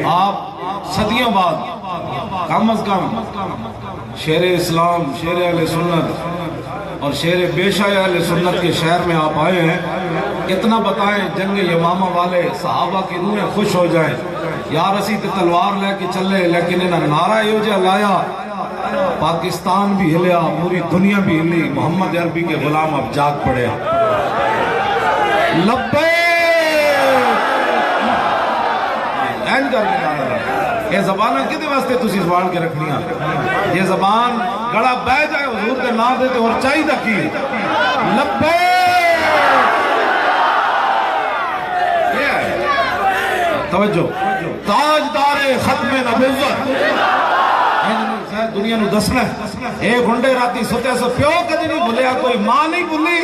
آپ صدیوں بعد کم از کم شیر اسلام، شیر اہل سنت اور شیر بیشہ اہل سنت کے شہر میں آپ آئے ہیں. اتنا بتائیں جنگ یمامہ والے صحابہ کی روحیں خوش ہو جائیں. یار اسی تے تلوار لے کے چلے لیکن انہاں نعرہ یو جا لایا پاکستان بھی ہلیا، پوری دنیا بھی ہلی، محمد عربی کے غلام اب جاگ پڑے. لبیک این کر کے یہ زبانہ کدے واسطے تسی سوال کے رکھنیاں؟ یہ زبان گڑا بہ جائے حضور کے نام دیتے اور چاہی دا کی لبیک. توجہ، تاجدار ختم نبوت دنیا نو دسنا ہے. ایک گھنٹے راتی ستے سو پیو کدی نہیں بھولیا، کوئی ماں نہیں بھولی،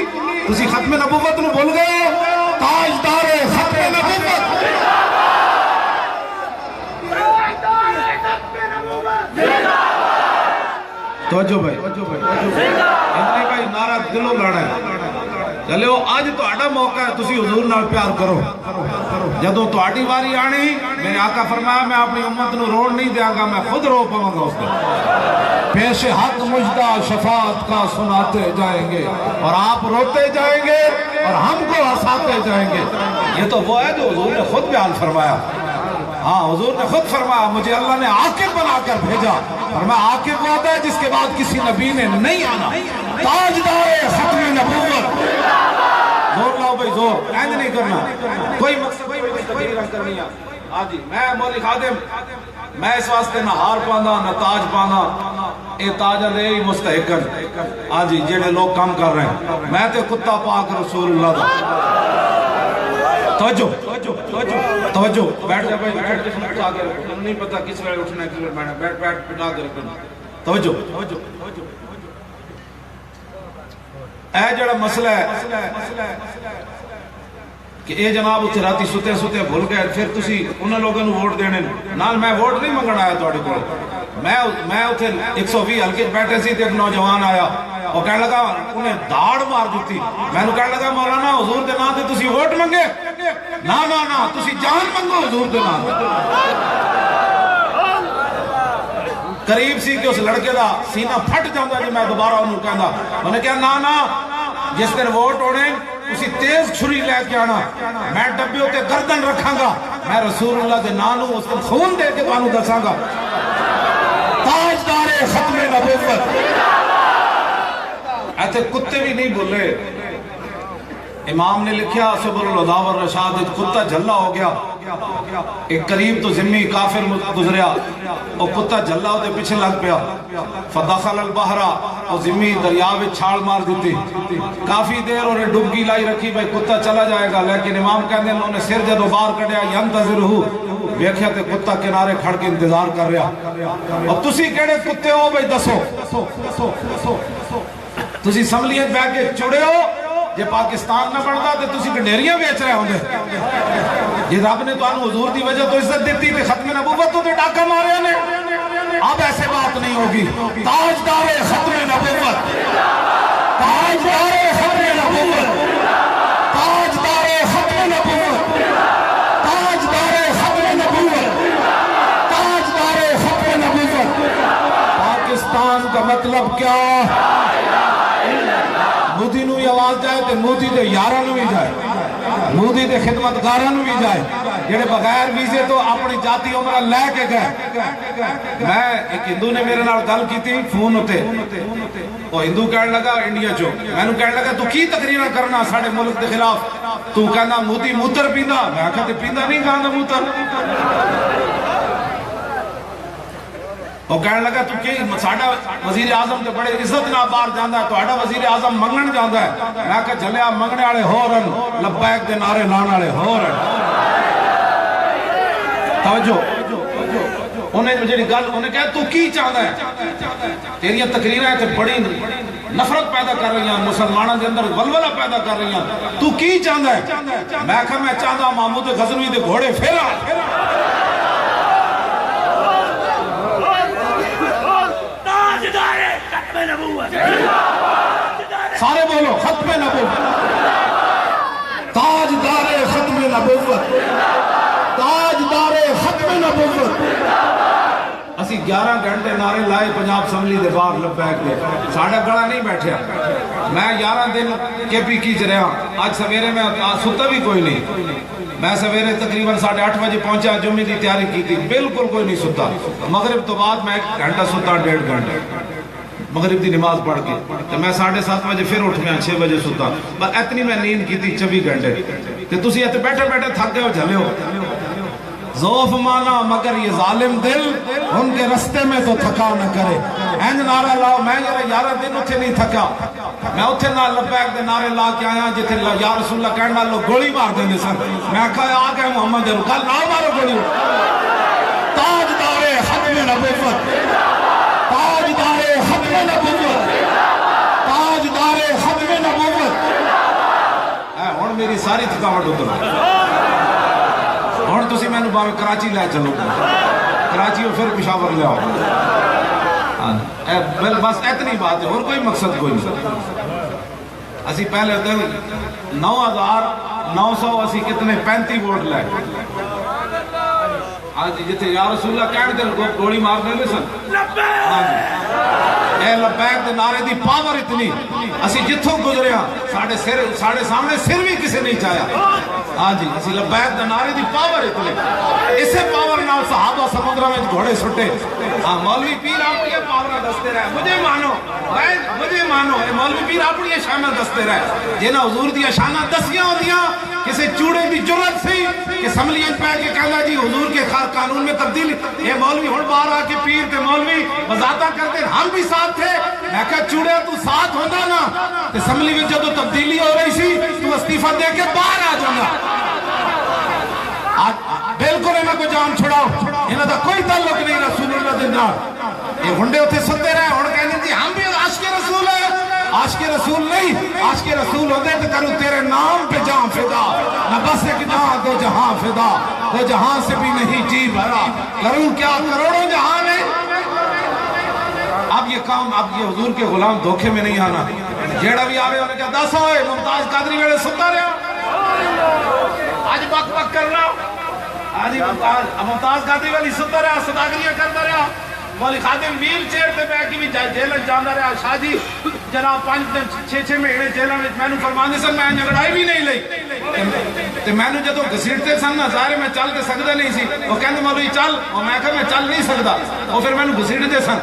تسی ختم نبوت نو بھول گئے. تاجدار ختم نبوت توجہ بھائی، اتنے کا ہی نعرہ دلوں لڑا ہے. چلے وہ آج تو آڑا موقع ہے تسی حضور نال پیار کرو. جدو تو آڑی واری آنی میرے آقا فرمایا میں اپنی امت نو روڑ نہیں دیا گا، میں خود رو پاؤں گا. اس دن پیش حق مجدہ شفاعت کا سناتے جائیں گے اور آپ روتے جائیں گے اور ہم کو ہنساتے جائیں گے. یہ تو وہ ہے جو حضور نے خود بیان فرمایا. ہاں حضور نے خود فرمایا مجھے اللہ نے عاقب بنا کر بھیجا، فرمایا عاقب وہ ہوتا ہے جس کے بعد کسی نبی نے نہیں آنا. تاجدار ختم نبوت. زور لاؤ بھائی زور، اینج نہیں کرنا. کوئی مقصد کوئی تقریر کرنی ہے. ہاں جی میں مولی خادم میں اس واسطے نہ ہار پانا نہ تاج پانا، اے تاج لے ہی مستحقن. ہاں جی جڑے لوگ کام کر رہے ہیں میں تے کتا پاک رسول اللہ دا. توجہ توجہ بیٹھ جا بھائی، بیٹھ کے آگے رکھو، نہیں پتا کس وقت اٹھنا ہے کس وقت بیٹھنا. بیٹھ بیٹھ پٹا کے رکھنا. توجہ اے جڑا مسئلہ ہے کہ اے جناب اتھے راتی ستے ستے بھول گئے پھر تسی انہاں لوگوں نے ووٹ دینے نال. میں ووٹ نہیں منگن آیا تھوڑے کو. میں اتھے 120 ہلکے بیٹھے سی تے ایک نوجوان آیا وہ کہنے لگا انہیں داڑ مار دیتی. میں نے کہنے لگا مولانا حضور دے نام تے تسی ووٹ منگے؟ نا نا نا تسی جان منگو حضور دے نام. قریب سی کہ اس لڑکے دا سینہ پھٹ جاندہ جی میں دوبارہ انہوں کہندا. انہیں کہا نا نا جس دن ووٹ ہونے اسی تیز چھری لے کے آنا، میں ڈبیوں تے گردن رکھاں گا، میں رسول اللہ دے نانوں اس دن خون دے کے بانو دساں گا. تاجدار ختم نبوت. ایسے کتے بھی نہیں بولے. امام نے لکھیا سبل الہدا والرشاد کتا جھلا ہو گیا. ایک قریب تو ذمی کافر گزریا، اور کتا جھلا ہوتے پیچھے لگ پیا. فدخل البحر اور ذمی دریا میں چھال مار دیتی. کافی دیر انہیں ڈبکی لائی رکھی بھائی کتا چلا جائے گا، لیکن امام کہنے انہوں نے سر جدو باہر کڑیا ینتظرہو ویکھیا تے کتا کنارے کھڑ کے انتظار کر رہا. اب تسی کہڑے کتے ہو بھائی دسو؟ تسی سملیت بہ کے چڑے ہو جے پاکستان نہ بڑھتا تو تسی گنڈیریاں بیچ رہے ہوں گے. یہ رب نے تو انہوں حضور دی وجہ تو عزت دیتی تھی، ختم نبوت تو ڈاکہ مارے نے. اب ایسے بات نہیں ہوگی. تاجدار ختم نبوت، تاجدار ختم نبوت، تاجدار ختم نبوت، تاجدار ختم نبوت، تاجدار ختم نبوت. پاکستان کا مطلب کیا؟ مودی نو یہ آواز جائے تو مودی دے یارانو بھی جائے، مودی دے خدمتگارانو بھی جائے جڑے بغیر ویزے تو اپنی جاتی عمرہ لے کے گئے. میں ایک ہندو نے میرے نال گل کی تھی فون ہوتے، وہ ہندو کہنے لگا انڈیا چو، میں نے کہنے لگا تو کی تقریرہ کرنا ساڑھے ملک دے خلاف؟ تو کہنا مودی موتر پیندا. میں کہتے پیندا نہیں کہاں موتر. وہ کہنے لگا تو کہ ساڑھا وزیر اعظم تے بڑے عزت نہ باہر جاندہ ہے تو آڑا وزیر اعظم منگن جاندہ ہے. میں کہا جھلیا منگنے آڑے ہو رن لبیک دے نعرے لان آڑے ہو رن. توجہ انہیں مجھے گل انہیں کہا تو کی چاہتا ہے؟ تیریاں تقریریں تے بڑی نفرت پیدا کر رہی ہیں، مسلمانوں کے اندر ولولہ پیدا کر رہی ہیں. تو کی چاہتا ہے؟ میں کہا میں چاہتا محمود غزنوی دے گھوڑے پھیرا. سارے بولو ختم نبوت، تاجدار ختم نبوت، تاجدار ختم نبوت. 11 گھنٹے نعرے لائے پنجاب اسمبلی دے باہر لبیک دے ساڑھا گڑا نہیں بیٹھیا میں 11 دن کے پی کی چ رہا آج سویرے میں ستا بھی کوئی نہیں میں سویرے تقریباً 8:30 بجے پہنچا جمعے کی تیاری کی تھی بالکل کوئی نہیں ستا مغرب تو بعد میں 1 گھنٹہ ستا 1.5 گھنٹے مغرب دی نماز پڑھ کے تو میں 7:30 بجے پھر اٹھ گیا 6 بجے ستا بس اتنی میں نیند کی تھی 24 گھنٹے تو تسی ایتھے بیٹھے بیٹھے تھک گئے ہو جھلے ہو ذوف مانا مگر یہ ظالم دل ان کے رستے میں تو تھکا نہ کرے اینج نعرہ لاؤ میں 11 دن اتھے نہیں تھکا میں اتھے نہ لبیک دے نعرے لا کے آیا جتھے یا رسول اللہ کہنا لوگ گولی مار دیں دے سن میں کہا آ گئے محمد دے کل لاؤ مارو گولی تاجدار ختم نبوت تاجدار ختم نبوت تاجدار ختم نبوت ہن میری ساری تھکاوٹ اتر ہن تسی مینوں باویں کراچی لے چلو کراچی اور پھر پشاور لے آؤ بس اتنی بات ہے اور کوئی مقصد کوئی نہیں اسی پہلے دن 9,900 اسی کتنے 35 ووٹ لے آج جتے یا رسول اللہ کہنے دل گوڑی مار دیں سن اے لبیک دے نعرے دی پاور اتنی اسی جتھوں گزرے ہاں ساڑھے سامنے سر بھی کسی نہیں چاہیا ہاں جی اسی لبیک دے نعرے دی پاور اتنی اسے پاور نال صحابہ سمندرہ میں گھوڑے سٹے ہاں مولوی پیر آپ یہ پاور دستے رہے مجھے مانو مولوی پیر آپ یہ شانہ دستے رہے جنہ حضور دیا شانہ دسیاں ہو دیا کسی چوڑے دی جرت سی کہ سملیاں پہ کے کہنا جی حضور کے خار قانون میں تبدیل یہ مولوی ہن باہر آ کے پیر تے مولوی وضاحتہ کرتے ہم بھی ساتھ تھے میں کہا چوڑے تو ساتھ ہونا نا تے اسمبلی میں جدو تبدیلی ہو رہی سی تو استعفیٰ دے کے باہر آ جانا بالکل انہاں کو جان چھڑاؤ انہاں دا کوئی تعلق نہیں رسول اللہ دے نال یہ ہنڈے اتھے ستے رہے ہن کہنے جی ہم بھی عاشق رسول ہے عاشق رسول نہیں عاشق رسول ہوتے تو کروں تیرے نام پہ جان فدا نہ بس ایک جہاں دو جہاں فدا دو جہاں سے بھی نہیں جی بھرا کروں کیا کروڑوں جہاں میں اب یہ کام اب یہ حضور کے غلام دھوکے میں نہیں آنا جیڑا بھی آوے انہیں کہا 10 ہوئے ممتاز قادری ویڑے ستا رہا آج بک بک کرنا آج ممتاز قادری والی ستا رہا صداگریاں کرتا رہا مولی خادم ویل چیئر تے بے کی بھی جیلن جاندہ رہا شاہ جی جناب 5-6 مہینے جیلن میں میں نے فرمانے سن میں جگڑائی بھی نہیں لئی تے میں نے جدو گھسیٹتے سن نا ظاہر میں چل کے سکتا نہیں سی وہ کہنے مولوی چل اور میں کہا میں چل نہیں سکتا اور پھر میں نے گھسیٹتے سن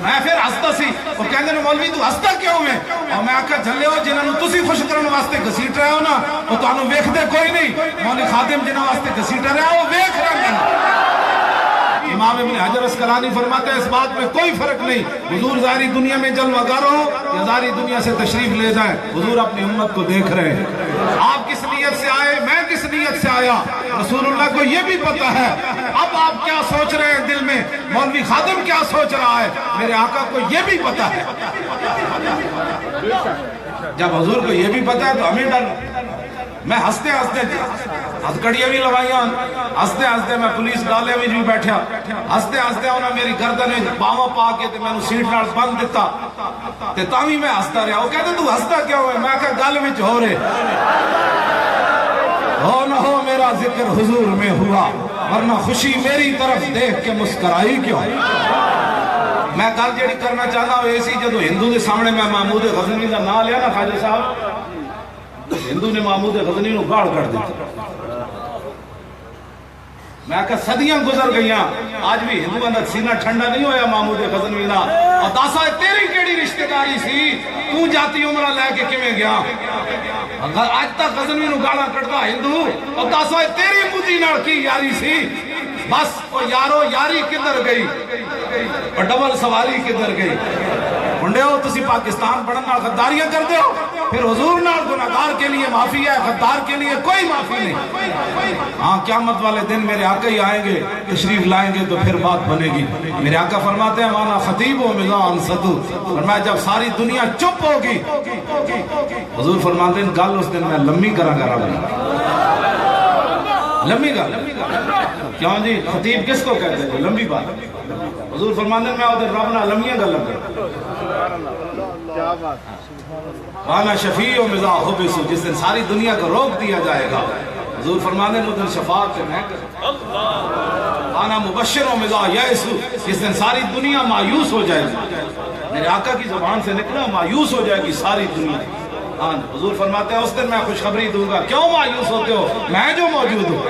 میں پھر ہستا سی وہ کہنے مولوی تو ہستا کیوں میں اور میں کہا جھلے ہو جنہوں تسی خوش کرنے واسطے گھسیٹ رہے ہو نا وہ تو انہوں ویکھ دے کوئی نہیں مولی خادم جنہوں واسطے گھسیٹ رہے ہو وہ ویکھ رہے ہیں امام ابن حجر اسقلانی فرماتے ہیں اس بات میں کوئی فرق نہیں حضور ظاہری دنیا میں جلوہ گر ہو یا ظاہری دنیا سے تشریف لے جائیں حضور اپنی امت کو دیکھ رہے ہیں آپ کس نیت سے آئے میں کس نیت سے آیا رسول اللہ کو یہ بھی پتا ہے اب آپ کیا سوچ رہے ہیں دل میں مولوی خادم کیا سوچ رہا ہے میرے آقا کو یہ بھی پتا ہے جب حضور کو یہ بھی پتا ہے تو ہمیں ڈر میں ہستے ہستے ہتھکڑیاں بھی لگائیاں ہستے ہستے میں پولیس ڈالے میں بھی بیٹھا ہستے ہستے انہوں میری گردن میں باواں پا کے تے میں نے سیٹ نال بند دیتا تے تاوی میں ہستا رہا وہ کہتے تو ہستا کیوں ہے میں کہا گل وچ ہو رہے ہو نہ ہو میرا ذکر حضور میں ہوا ورنہ خوشی میری طرف دیکھ کے مسکرائی کیوں میں گل جڑی کرنا چاہتا ہوں ایسی جدو ہندو دے سامنے میں محمود غزنوی دا نام لیا نا خواجہ صاحب ہندو نے محمود غزنوی نو گاڑ کر دیتا میں کہا صدیاں گزر گئیاں آج بھی ہندو اندر سینہ ٹھنڈا نہیں ہویا محمود غزنوی نا اور داسا تیری کیڑی رشتہ داری سی تو جاتی عمرہ لے کے کمیں گیا آج تک غزنوی نو گاڑا کٹتا ہندو اور داسا تیری مودی نال کی یاری سی بس اور یارو یاری کدھر گئی اور ڈبل سواری کدھر گئی ہنڈے ہو تسی پاکستان بڑھنا غداریاں کر دے ہو پھر حضور نال گناہگار کے لیے معافی ہے غدار کے لیے کوئی معافی نہیں ہاں قیامت والے دن میرے آقا ہی آئیں گے تشریف لائیں گے تو پھر بات بنے گی میرے آقا فرماتے ہیں مانا خطیب و مزان صدو فرمایا جب ساری دنیا چپ ہوگی حضور فرماتے ہیں گل اس دن میں لمبی کرا بنا لمبی گل کیوں جی خطیب کس کو کہتے ہیں لمبی بات حضور فرماتے ہیں میں ادھر رب نہ لمبیاں گل وانا شفیع و مزاح حبسو جس دن ساری دنیا کو روک دیا جائے گا حضور فرماتے ہیں ادھر شفاعت سے میں وانا مبشر و مزا یئس، اس دن ساری دنیا مایوس ہو جائے گی. میرے آقا کی زبان سے نکلا مایوس ہو جائے گی ساری دنیا. ہاں حضور فرماتے ہیں اس دن میں خوشخبری دوں گا. کیوں مایوس ہوتے ہو؟ میں جو موجود ہوں.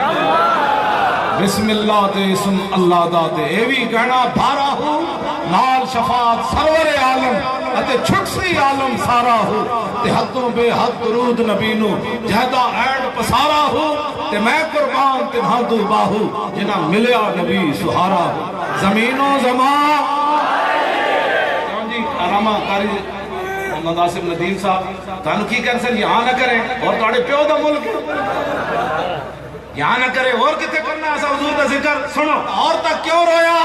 بسم اللہ تے اسم اللہ دا تے اے وی کہنا بھارا ہوں نال شفاعت سرور عالم اتے چھٹ سی عالم سارا ہوں تے حدوں بے حد درود نبی نو جہدا اینڈ پسارا ہوں تے میں قربان تنہا دو باہو جنہ ملیا نبی سہارا ہوں. زمین و زمان کون جی علامہ قاری محمد آصف ندیم صاحب تانو کی کینسل یہاں نہ کریں اور تواڈے پیو دا ملک یہاں نہ کرے اور کتے کرنا ایسا حضور کا ذکر سنو. اور تک کیوں رویا؟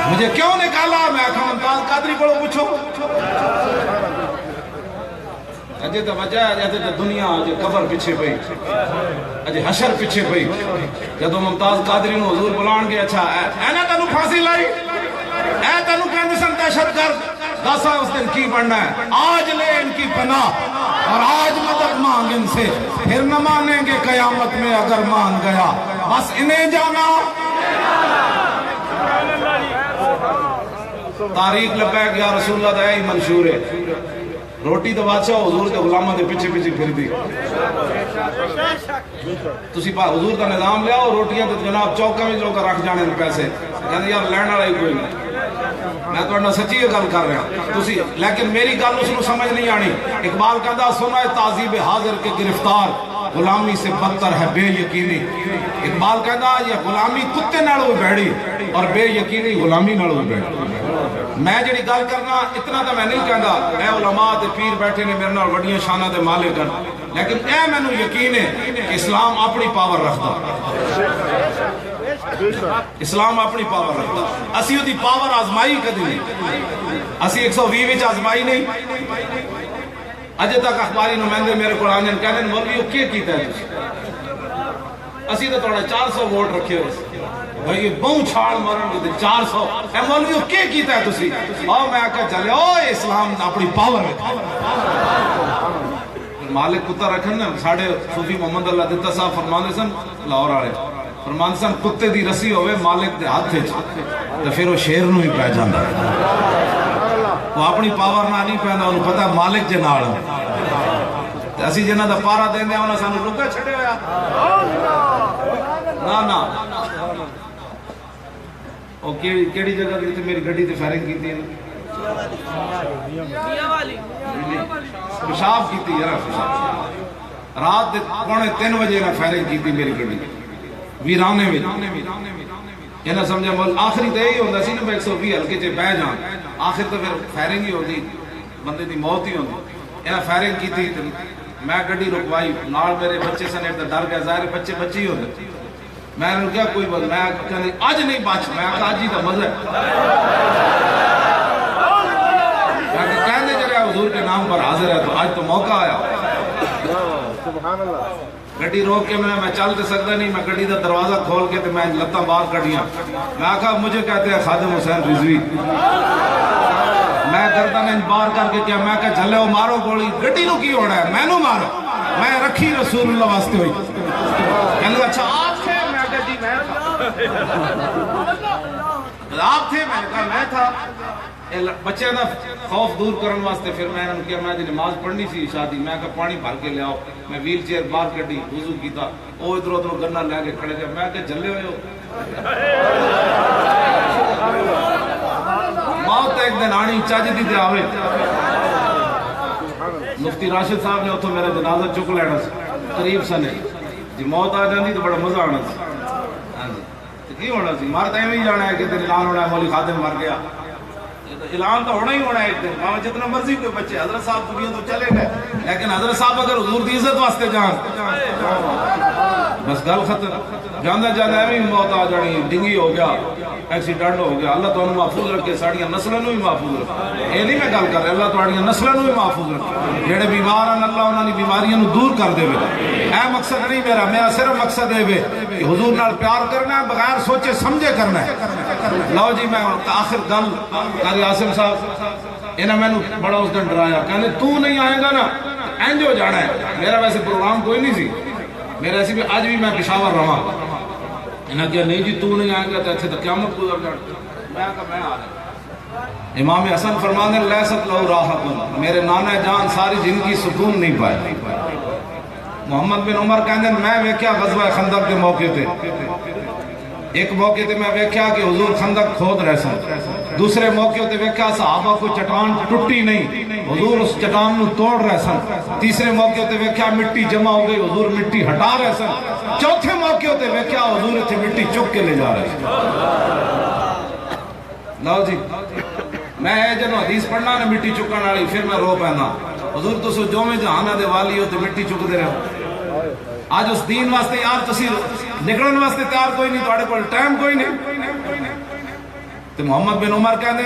مجھے کیوں نکالا؟ میں آکھا ممتاز قادری کو پوچھو. اجے تو وجہ ہے تو دنیا اجے قبر پیچھے پئی اجے حشر پیچھے پئی. جدو ممتاز قادری نو حضور بلان گے اچھا اے نا تینوں پھانسی لائی اے تینوں کہندے سن دہشت گرد دسا اس دن کی بننا ہے. آج لے ان کی پناہ اور آج مدد مانگ ان سے، پھر نہ مانیں گے قیامت میں اگر مان گیا. بس انہیں جانا تاریخ لبیک یا رسول اللہ دے ہی منشور ہے. روٹی تو بادشاہ حضور کے غلامہ دے پیچھے پیچھے پھر دی. تسی پا حضور کا نظام لیا اور روٹیاں تو جناب چوکا میں لوگ رکھ جانے دے پیسے کہنے یار لین والا ہی کوئی نہیں. میں تو انہوں سچی گل کر رہا تسی لیکن میری گل اس کو سمجھ نہیں آنی. اقبال کہتا سنا ہے تعذیب حاضر کے گرفتار غلامی سے بدتر ہے بے یقینی. اقبال کہتا یہ غلامی کتے نال ہوئی بیڑی اور بے یقینی غلامی نال ہوئی بیڑی. میں جڑی گل کرنا اتنا تو میں نہیں کہتا اے علماء تے پیر بیٹھے نے میرے نال وڈیاں شانہ دے مالک ہیں لیکن اے مینوں یقین ہے کہ اسلام اپنی پاور رکھتا. اسلام اپنی پاور رکھتا. اسی دی پاور آزمائی کدی نہیں. اسی 120 وچ آزمائی نہیں. اجے تک اخباری نمائندے میرے کو آنے کہنے مولوی کیا کیتا ہے تسی؟ اسی تو تھوڑا 400 ووٹ رکھے ہوئے بھائی یہ بہوں چھاڑ مرن گے 400 اے مولوی کیا کیتا ہے تسی؟ اور میں آکھا چلے او اسلام اپنی پاور ہے. مالک کتا رکھن نا ساڑھے صوفی محمد اللہ دیتا صاحب فرماندے سن لاہور آ رہے فرمان سن کتے دی رسی ہوئے مالک دے ہاتھ تھے تو پھر وہ شیر نو ہی پہ جاندہ وہ اپنی پاور نہ نہیں پہنا انہوں پتہ مالک جے ناڑ اسی جنہ دا پارا دیں دے انہوں سانو لکا چھڑے ہویا نا وہ کیڑی جگہ دی تھی میری گھڑی تے فیرنگ کی تھی پیشاب کی تھی رات پونے 3 بجے نہ فیرنگ کی تھی میری گھڑی ویرانے میں یہ نہ سمجھا مول آخری تے ہی ہوندہ سی نا 120 ہلکے چے بہ جان آخر تو پھر فیرنگ ہی ہوندی بندے دی موت ہی ہوندی. یہ نہ فیرنگ کی تھی میں گھڑی رکوائی نال میرے بچے سنے تو ڈر گیا ظاہر بچے ہی ہوندے. میں نے کیا کوئی بات میں کہنے آج نہیں بچ میں کہا آج ہی تو مزہ ہے کہنے جرے حضور کے نام پر حاضر ہے تو آج تو موقع آیا. سبحان اللہ. گھڑی روک کے میں چل تے سکتا نہیں میں گھڑی دا دروازہ کھول کے تو میں لتاں باہر کڑیاں میں کہا مجھے کہتے ہیں خادم حسین رضوی میں گردن باہر کر کے کیا میں کہا جھلے ہو مارو گولی گھڑی نو کی ہونا ہے میں نو مارو میں رکھی رسول اللہ واسطے ہوئی کہنے اچھا آپ تھے میں کہا جی میں آپ تھے میں کہا میں تھا بچے نا خوف دور کرن واسطے پھر میں نے کیا میں نماز پڑھنی سی شادی میں کہا پانی بھر کے لے آؤ میں ویل چیئر باہر کڈی وضو کیتا او ادھر ادھر گنا لے کے کھڑے گئے میں کہا جلے ہوئے ہو موت ایک دن آنی چاج دی تے آوے. مفتی راشد صاحب نے اتھوں میرا جنازہ چک لینا قریب سنے جی موت آ جاندی تو بڑا مزہ آنا سی. ہاں جی کی ہونا سی مار تے ہی جانا ہے کہ دن اعلان ہونا ہے مولوی خادم مر گیا اعلان تو ہونا ہی ہونا ہے ایک دن باوجہ جتنا مرضی کوئی بچے حضرت صاحب دنیا تو چلے گئے لیکن حضرت صاحب اگر حضور دی عزت واسطے جان بس گل ختم جاندہ ایویں موت آ جانی ڈنگی ہو گیا ایکسیڈنٹ ہو گیا. اللہ تو انہوں محفوظ رکھے ساڑیاں نسلوں بھی محفوظ رکھے یہ نہیں میں گل کر رہا اللہ تو نسلوں بھی محفوظ رکھے جہے بیمار ہیں اللہ انہوں نے بیماریاں دور کر دے. اے مقصد نہیں میرا صرف مقصد ہے کہ حضور نال پیار کرنا ہے بغیر سوچے سمجھے کرنا ہے. لو جی میں آخر گل قاری عاصم صاحب انہیں میں نے بڑا اس دن ڈرایا کہنے تو نہیں آئے گا نا اینج ہو جانا ہے. میرا ویسے پروگرام کوئی نہیں سی میرا ایسی بھی آج بھی میں پشاور رہا انہیں کہا نہیں جی تو نہیں آئے گا تو ایسے تو قیامت گزر جاتی. میں کہا میں آ رہا. امام حسن فرماتے ہیں لیست لہو راحت، میرے نانا جان ساری زندگی سکون نہیں پائے. محمد بن عمر کہتے ہیں میں ویکھیا غزوہ خندق کے موقع تے، ایک موقع تے میں ویکھیا کہ حضور خندق کھود رہے سن، دوسرے موقع تے ویکھیا صحابہ کو چٹان ٹوٹی نہیں، حضور اس چٹان نو توڑ رہے سن، تیسرے موقع تے ویکھیا مٹی جمع ہو گئی، حضور مٹی ہٹا رہے سن، چوتھے موقع تے ویکھیا حضور اتھے مٹی چک کے لے جا رہے سن. لو جی میں جنو حدیث پڑھنا نا مٹی چکن والی پھر میں رو پینا. حضور تسو جو میں جہانا دے والی ہو تے مٹی چک دے رہے. آج اس دین واسطے یار تسی نکلن واسطے تیار کوئی نہیں، تواڈے کول ٹائم کوئی نہیں. تے محمد بن عمر کہندے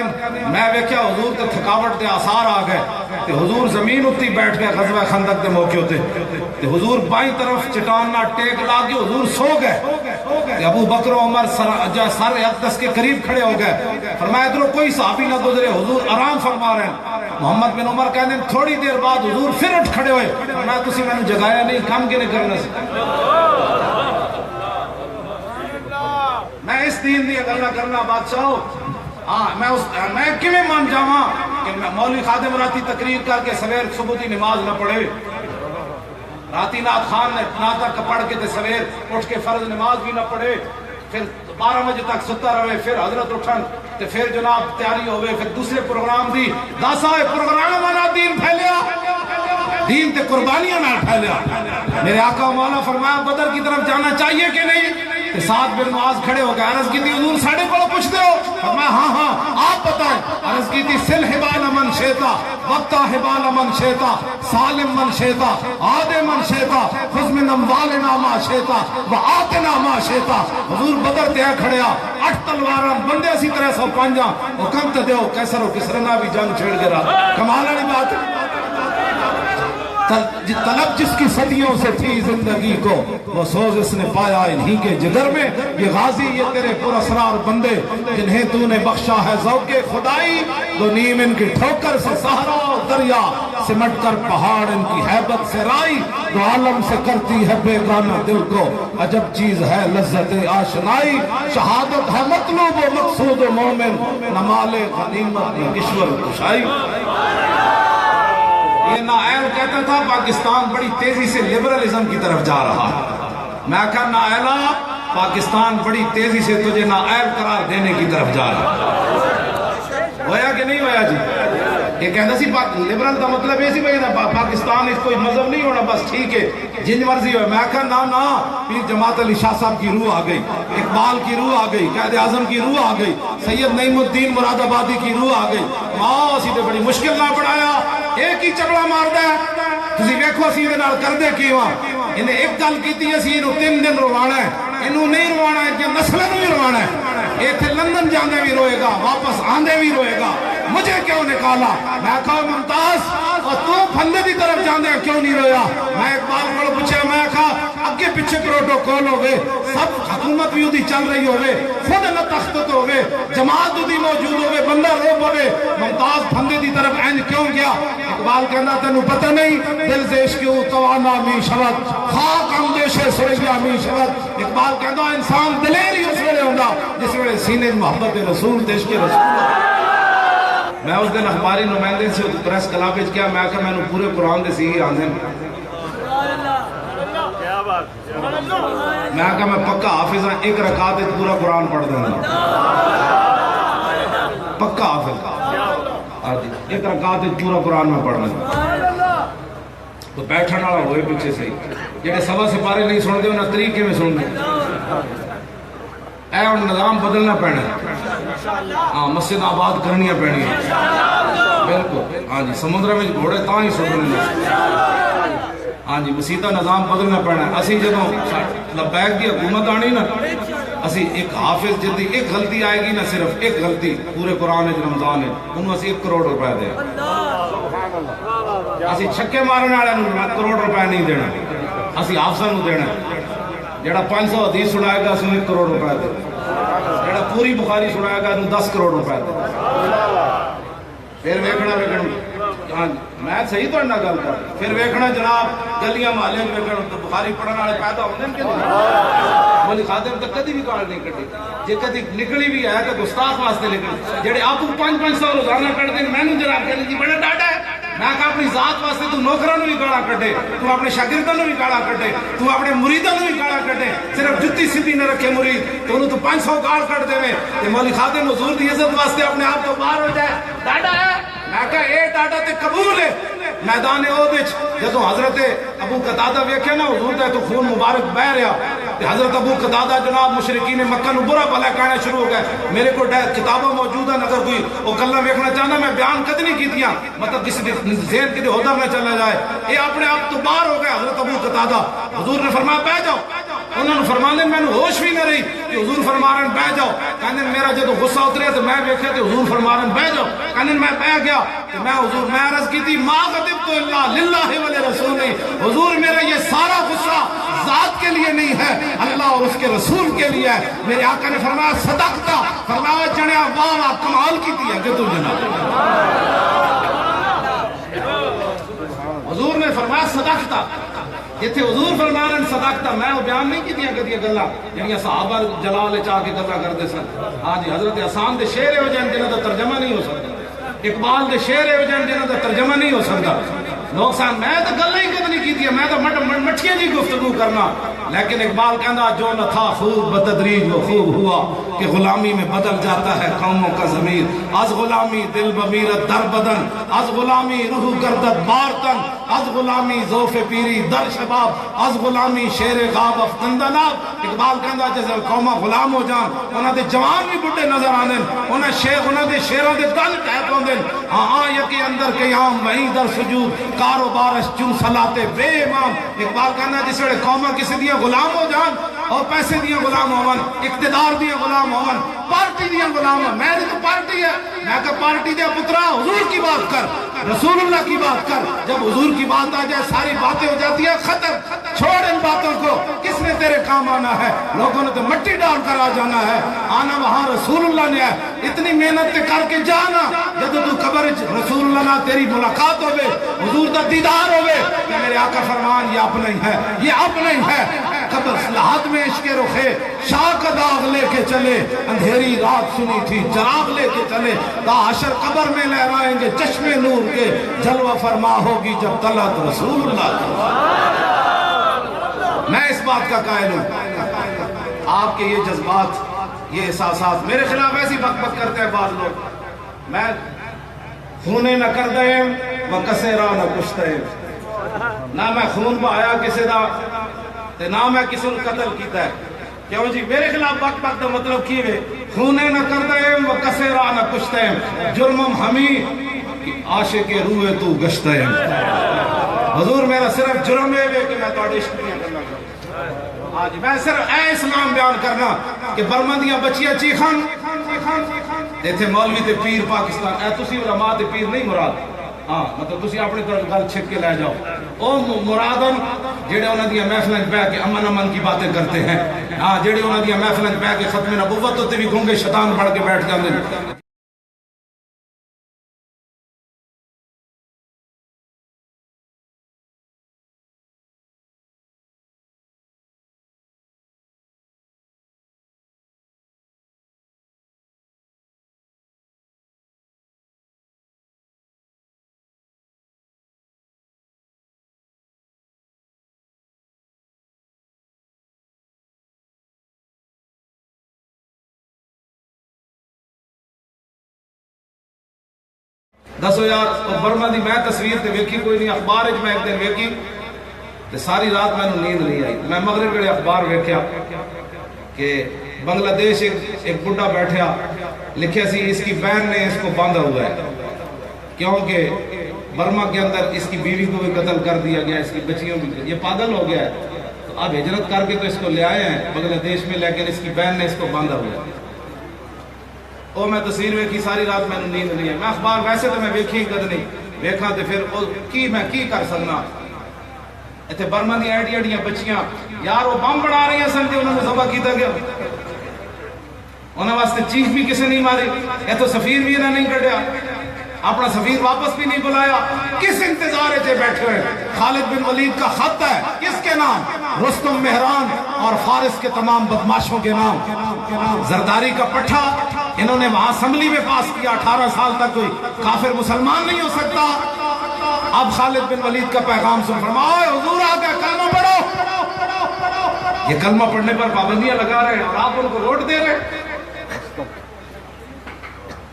میں ویکھیا حضور تے تھکاوٹ تے آثار آ گئے تے حضور زمین اُتی بیٹھ گئے غزوہ خندق دے موقع تے حضور بائیں طرف چٹان نہ ٹیک لا کے حضور سو گئے تے ابو بکر و عمر سر اقدس کے قریب کھڑے ہو گئے. فرمایا ادھر کوئی صحابی نہ گزرے، حضور آرام فرما رہے ہیں. محمد بن عمر کہندے تھوڑی دیر بعد حضور پھر اٹھ کھڑے ہوئے. فرمایا تسی میں نے جگایا نہیں، کام کے نہیں کرنا سی. میں اس دین دی گلاں کرنا بادشاہو میں کیویں مان جاواں کہ مولوی خادم راتی تقریر کر کے سویر صبح دی نماز نہ پڑھے، راتی نعت خان نے نعت تک پڑھ کے تے سویر اٹھ کے فرض نماز بھی نہ پڑھے، پھر 12 بجے تک ستا رہے، پھر حضرت اٹھن تے پھر جناب تیاری ہوئے، پھر دوسرے پروگرام دی داسا پروگرام والا دین پھیلیا، دین تے قربانیاں نہ پھیلیا. میرے آقا مولا فرمایا بدر کی طرف جانا چاہیے کہ نہیں؟ سعد بن معاذ کھڑے ہو گئے، عرض کی تھی حضور ساڑھے کو پوچھتے ہو؟ فرمایا ہاں آپ بتائیں. عرض کی تھی سل حبال من شیطا وقتا حبال من شیطا سالم من شیطا عاد من شیطا خذ من اموالنا ما شیطا وآتنا ما شیطا. حضور بدر تے کھڑیا 8 تلواراں بندے اسی طرح 105 حکم تے دیو کیسر و کسرنا بھی جنگ چھیڑ کے رہا. کمال والی بات ہے. طلب جس کی صدیوں سے تھی زندگی کو وہ سوز اس نے پایا انہی کے جگر میں. یہ غازی یہ تیرے پراسرار بندے جنہیں تو نے بخشا ہے ذوق خدائی، دو نیم ان کی ٹھوکر سے صحرا و دریا سمٹ کر پہاڑ ان کی ہیبت سے رائی. دو عالم سے کرتی ہے بیگانہ دل کو عجب چیز ہے لذت آشنائی. شہادت ہے مطلوب و مقصود و مومن نمال غنیمت کشور کشائی. یہ نائل کہتا تھا پاکستان بڑی تیزی سے لیبرلزم کی طرف جا رہا ہے. میں کہا نائلہ پاکستان بڑی تیزی سے تجھے نائل قرار دینے کی طرف جا رہا ہے. ہویا کہ نہیں ہویا جی؟ یہ کہتا سی لیبرل کا مطلب یہ سی پاکستان اس کوئی مذہب نہیں ہونا بس ٹھیک ہے جن مرضی ہوئے. میں کہا نا پیر جماعت علی شاہ صاحب کی روح آ گئی، اقبال کی روح آ گئی، قائد اعظم کی روح آ گئی، سید نعیم الدین مراد آبادی کی روح آ گئی. ماں اسی تے بڑی مشکل نہ پڑھایا، ایک ہی چکڑا مار دے. تسی ویکھو اسی دے نال کردے کیواں. انہیں ایک گل کیتی اسی انہوں 3 دن روانا ہے، انہوں نہیں روانا ہے کہ نسلیں بھی روانا ہے. یہ تھے لندن جانے بھی روئے گا، واپس آندے بھی روئے گا. مجھے کیوں نکالا؟ میں کہا ممتاز اور تو پھندے دی طرف جانے کیوں نہیں رویا؟ میں اقبال کو پوچھا، میں کہا اگے پیچھے پروٹوکول ہوئے، سب حکومت بھی ادھی چل رہی ہوئے، خود نہ تختت ہوئے، جماعت ادھی موجود ہوئے، بندہ روب ہوئے، ممتاز پھندے دی طرف اینج کیوں گیا؟ اقبال کہنا تینو پتہ نہیں دل زیش کیوں توانا می شود خاک اندیشے سرگیا می شود. اقبال کہنا انسان دلیر ہی اس ویلے ہوندہ جس ویلے سینے محبت رسول عشق رسول. میں اس دن اخباری نمائندے سے پریس کلاب وچ کیا، میں کہا میں نے پورے قرآن دے سی آندے میں کہا میں پکا حافظ ہاں، 1 رکعت وچ پورا قرآن پڑھ دوں گا، پکا حافظ 1 رکعت وچ پورا قرآن میں پڑھ لوں گا. تو بیٹھن والا ہوئے پیچھے سے جڑے سوا سپارے نہیں سن دے انہاں طریقے میں سن دے. اے اور نظام بدلنا پینا ہاں، مسجد آباد کرنیاں پینی بالکل. ہاں جی سمندر میں گھوڑے تاں ہی سٹنے. ہاں جی مسیدہ نظام بدلنا پینا. اسی جدوں لبیک دی حکومت آنی نا، اسی ایک حافظ جدی ایک غلطی آئے گی نا، صرف ایک غلطی پورے قرآن ہے رمضان ہے انہوں اسی 1 کروڑ روپے دے. اسی چھکے مارنے والے 1 کروڑ روپے نہیں دینا، اسی حافظہ نو دینا. جڑا 500 حدیث سنائے گا اس 1 کروڑ روپے دے، جڑا پوری بخاری سنائے گا 10 کروڑ روپے دے. پھر ویکھنا ہاں میں صحیح تو نہ گل کر. پھر ویکھنا جناب گلیاں محلے ویکھن بخاری پڑھن والے پیدا ہوندے کہ نہیں؟ مولوی خادم تو کدی بھی گال نہیں کٹی، جے کدی نکلی بھی ہے تو گستاخ واسطے نکلی، جڑے آپ 500 روزانہ کٹ دیں میں جناب کہنے جی بڑا ڈاٹا ہے، میں کہا اپنی ذات واسطے تو نوکراں نوں بھی گالاں کٹے، تو اپنے شاگرداں نوں بھی گالاں کٹے، تو اپنے مریداں نوں بھی گالاں کٹے، صرف جتی سیدھی نہ رکھے مرید تو انہوں تو 500 گال کٹ دے تے مولوی خادم حضور دی عزت واسطے اپنے آپ تو باہر ہو جائے، ڈاٹا ہے۔ میں کہا اے ڈاٹا تے قبول ہے۔ میدان احد وچ جدوں حضرت ابو قتادہ ویکھیا نا حضور دا تو خون مبارک بہ رہا تے حضرت ابو قتادہ جناب مشرکین مکہ نوں برا بھلا کہنا شروع ہو گئے، میرے کو کتاباں موجود ہیں اگر کوئی وہ گلاں ویکھنا چاہنا میں بیان کد نہیں کیتیاں، مطلب کسی ذہن کدے ادھر نہ چلا جائے، یہ اپنے آپ تو باہر ہو گئے حضرت ابو قتادہ۔ حضور نے فرمایا بیٹھ جاؤ، انہوں نے فرمانے میں ہوش بھی نہ رہی کہ حضور فرما رہے ہیں بیٹھ جاؤ، کہنے میرا جدو غصہ اتریا تو میں ویکھیا کہ حضور فرما رہے ہیں بیٹھ جاؤ، کہنے میں بیٹھ گیا کہ میں حضور میں عرض کی تھی ما غضبت الا للہ ولرسول، حضور میرا یہ سارا غصہ ذات کے لیے نہیں ہے، اللہ اور اس کے رسول کے لیے ہے۔ میرے آقا نے فرمایا صدقتا، فرمایا جنیا واہ واہ کمال کی تھی ہے کہ تو جناب، حضور نے فرمایا صدقتا، جتھے حضور فرما رہے ہیں صدقتا، میں وہ بیان نہیں کی دیا گلا جنیاں صحابہ جلال چاہ کے گلا کرتے سن۔ ہاں جی حضرت حسان دے شعر ہو جائیں جنہاں دا ترجمہ نہیں ہو سکتا، اقبال دے شعر ہو جائیں جنہاں دا ترجمہ نہیں ہو سکتا، لوگ سان میں تو گلا ہی کد نہیں کی، میں تو مٹھیاں جی گفتگو کرنا، لیکن اقبال کہنا جو نہ تھا خوب بتدریج وہ خوب ہوا کہ غلامی میں بدل جاتا ہے قوموں کا ضمیر، از غلامی دل بمیرت در بدن، از غلامی روح گردت بارتن، از غلامی ذوف پیری در شباب، از غلامی شیر غاب افکندناب۔ اقبال کہنا جیسے قومہ غلام ہو جان انہاں دے جوان بھی بڑھے نظر آنے، انہاں دے شیروں دے دل ٹیپ ہوندے، ہاں یکی اندر قیام وہیں در سجود کاروبارش چون صلاتے بے امام۔ اقبال کہنا جس ویلے قومہ کسی دیا غلام ہو جان اور پیسے دیا غلام ہون، اقتدار دیا غلام ہون، پارٹی دیا غلام ہون، میری تو پارٹی ہے، میں کہا پارٹی دیا پترا حضور کی بات کر، رسول اللہ کی بات کر، جب حضور کی بات آ جائے ساری باتیں ہو جاتی ہیں ختم، چھوڑ ان باتوں کو، کس نے تیرے کام آنا ہے، لوگوں نے تو مٹی ڈال کر آ جانا ہے، آنا وہاں رسول اللہ نے ہے، اتنی محنت کر کے جانا، جب تو قبر رسول اللہ نہ تیری ملاقات ہوئے، حضور دا دیدار ہوئے، کہ میرے آقا فرمان یہ اپنا ہی ہے، یہ اپنا ہی ہے، قبر صلاحت میں عشق رخے شاہ کا داغ لے کے چلے، اندھیری رات سنی تھی چراغ لے کے چلے، تا حشر قبر میں لہرائیں گے چشم نور کے، جلوہ فرما ہوگی جب طلعت رسول اللہ کی۔ میں اس بات کا قائل ہوں، آپ کے یہ جذبات یہ احساسات میرے خلاف ایسی بک بک کرتے ہیں بعض لوگ، میں خونے نہ کر دیں و کسے راہ نہ کشتے، نہ میں خون پایا کسی دا تے نہ میں کسی نے قتل کیتا ہے، کیوں جی میرے خلاف بک بک دا مطلب کی ہے خونے نہ کر دیں و کسے راہ نہ کشتے، جرمم ہمیں عاشق روح تو گشتے، حضور میرا صرف جرم ہے کہ میں تو عشق نہیں کرنا چاہتا، آج میں صرف اے اسلام بیان کرنا کہ برما دیاں بچیاں چیخان تھے مولوی تے پیر پاکستان، اے تسی علماء تے پیر نہیں مراد، ہاں مطلب تسی اپنے طرف گل چھک کے لے جاؤ، او مرادن جڑے انہاں دیاں محفلیں بیٹھ کے امن کی باتیں کرتے ہیں، ہاں جڑے انہاں دیاں محفلیں بیٹھ کے ختم نبوت تے بھی گونگے شیطان پڑھ کے بیٹھ جاندے ہیں۔ دسو یار برما دی میں تصویر تے ویکھی کوئی نہیں، اخبار میں ایک دن ویکھی تے ساری رات میں نیند نہیں آئی، میں مغرب ویلے اخبار ویکھیا کہ بنگلہ دیش ایک بڈھا بیٹھیا لکھیا سی اس کی بہن نے اس کو باندھا ہوا ہے، کیونکہ برما کے اندر اس کی بیوی کو بھی قتل کر دیا گیا، اس کی بچیوں بھی، یہ پاگل ہو گیا ہے، تو اب ہجرت کر کے تو اس کو لے آئے ہیں بنگلہ دیش میں، لیکن اس کی بہن نے اس کو باندھا ہوا ہے۔ او میں تصویر ویکھی ساری رات میں نیند نہیں ہے، میں اخبار ویسے تو میں ویکھی ہی کد نہیں ویکھا تے پھر میں کی کر سکنا، ایتھے برما دی ایڈیاں بچیاں یار وہ بم بنا رہی ہیں سن تے انہوں نے ذبح کیتا گیا، انہوں واسطے چیخ بھی کسی نہیں ماری، یہ تو سفیر بھی انہیں نہیں کٹیا، اپنا سفیر واپس بھی نہیں بلایا. کس انتظار سے بیٹھے ہیں؟ خالد بن ولید کا خط ہے. کس کے نام؟ رستم مہران اور فارس کے تمام بدماشوں کے نام. زرداری کا پٹھا انہوں نے وہاں اسمبلی میں پاس کیا. 18 سال تک کوئی کافر مسلمان نہیں ہو سکتا. اب خالد بن ولید کا پیغام سن. فرمایا حضور آ گیا, کلمہ پڑھو. یہ کلمہ پڑھنے پر پابندیاں لگا رہے ہیں اور آپ ان کو ووٹ دے رہے ہیں.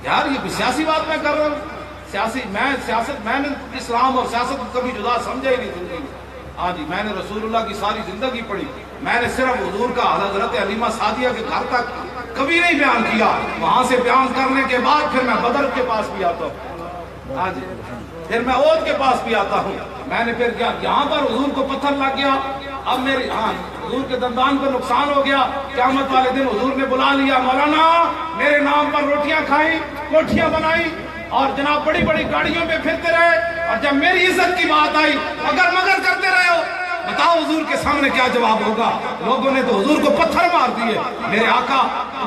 یار یہ سیاسی بات میں کر رہا ہوں. میں نے اسلام اور سیاست کو کبھی جدا سمجھا ہی نہیں زندگی. ہاں جی, میں نے رسول اللہ کی ساری زندگی پڑھی. میں نے صرف حضور کا حضرت حلیمہ سعدیہ کے گھر تک کبھی نہیں بیان کیا. وہاں سے بیان کرنے کے بعد پھر میں بدر کے پاس بھی آتا ہوں. ہاں جی, پھر میں احد کے پاس بھی آتا ہوں. میں نے پھر کیا, یہاں پر حضور کو پتھر لگ گیا. اب میری حضور کے دندان کو نقصان ہو گیا. قیامت والے دن حضور نے بلا لیا, مولانا میرے نام پر روٹیاں کھائیں, کوٹھیاں بنائی اور جناب بڑی بڑی گاڑیوں پہ پھرتے رہے. اور جب میری عزت کی بات آئی اگر مگر کرتے رہے ہو, بتاؤ حضور کے سامنے کیا جواب ہوگا؟ لوگوں نے تو حضور کو پتھر مار دیے. میرے آقا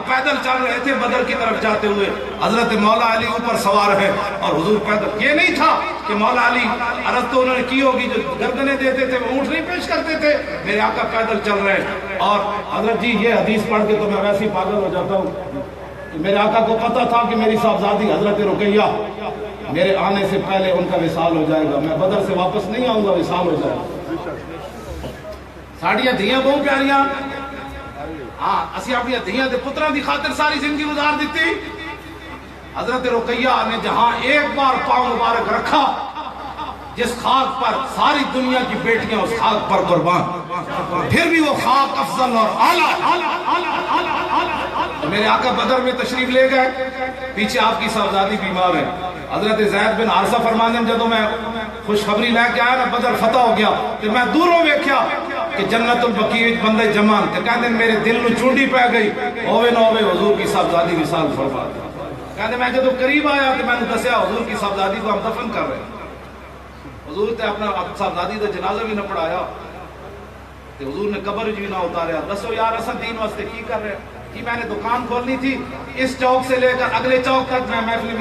پیدل چل رہے تھے بدر کی طرف جاتے ہوئے. حضرت مولا علی اوپر سوار ہے اور حضور پیدل. یہ نہیں تھا کہ مولا علی عرض تو انہوں نے کی ہوگی, جو گردنیں دیتے تھے وہ اونٹ نہیں پیش کرتے تھے. میرے آقا پیدل چل رہے ہیں. اور حضرت جی یہ حدیث پڑھ کے تو میں ویسے ہی پاگل ہو جاتا ہوں. میرے آقا کو پتا تھا کہ میری صاحبزادی حضرت رقیہ میرے آنے سے پہلے ان کا وصال ہو جائے گا. میں بدر سے واپس نہیں آؤں گا, وصال ہو جائے گا. ساڑیاں دھیاں بہت پیاریاں. ہاں اسی اپنی دھیاں دے پتروں دی خاطر ساری زندگی گزار دیتی. حضرت رقیہ نے جہاں ایک بار پاؤں مبارک رکھا, جس خاک پر ساری دنیا کی بیٹیاں اس خاک پر قربان, پھر بھی وہ خاک افضل اور اعلیٰ. میرے آقا بدر میں تشریف لے گئے. پیچھے آپ کی صاحبزادی بیمار ہے. حضرت زید بن حارثہ فرمانے جدوں میں خوشخبری لے کے آیا نا, بدر فتح ہو گیا, تو میں دوروں ویکھیا کہ جنت البقیع بندے جمان تے کہندے میرے دل نو چونڈی پے گئی. ہووے نہ ہووے حضور کی صاحبزادی وصال فرما. کہندے میں جدوں قریب آیا تو میں نے دسیا حضور کی صاحبزادی کو ہم دفن کر رہے ہیں. حضور تے اپنا صاحبزادی دا جنازہ بھی نہ پڑھایا تے حضور نے قبر بھی نہ اتاریا. دسو یار اساں دین واسطے کی کر رہے ہیں؟ کہ میں نے دکان کھولنی تھی, اس چوک سے لے کر اگلے چوک تک میں محفل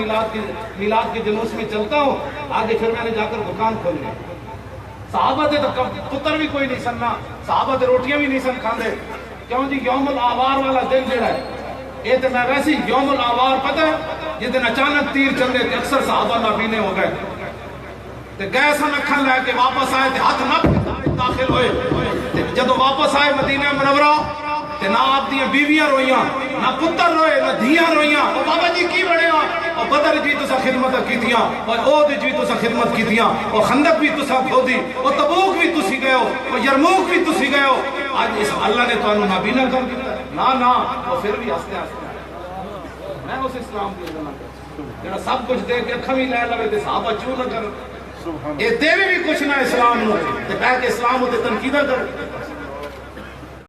میلاد کے جلوس میں چلتا ہوں. آگے پھر میں نے جا کر دکان کھولنی. صحابہ تے تو پتر بھی کوئی نہیں سننا, صحابہ تے روٹیاں بھی نہیں سن کھاندے. کیوں جی, یوم الاوار والا دن جڑا ہے یہ تو میں ویسی یوم الاوار پتہ جس دن اچانک تیر چلے تے اکثر صحابہ نابینے ہو گئے تے گئے سن اکھن لے کے واپس آئے تے ہاتھ نہ داخل ہوئے. جدو واپس آئے مدینہ منورہ تے نہ آپ دیاں بیویاں روئیاں, نہ پتر روئے, نہ دھیاں روئیاں. اور بابا جی کی بڑے ہاں, اور بدر جی تسا خدمت کیتیاں, اور احد جی تسا خدمت کیتیاں, اور خندق بھی تسا کھودی, اور تبوک بھی تسی گئے ہو, اور یرموک بھی تسی گئے ہو. آج اس اللہ نے تانوں نابینا کر دیا. نہ اور پھر بھی ہستے ہستے میں اس اسلام کی گلاں کر جڑا سب کچھ دے کے اکھاں بھی لے لوے تے صحابہ چوں نہ کر. یہ دے بھی کچھ نہ اسلام نو تے کہہ کے اسلام تے تنقیدہ کر.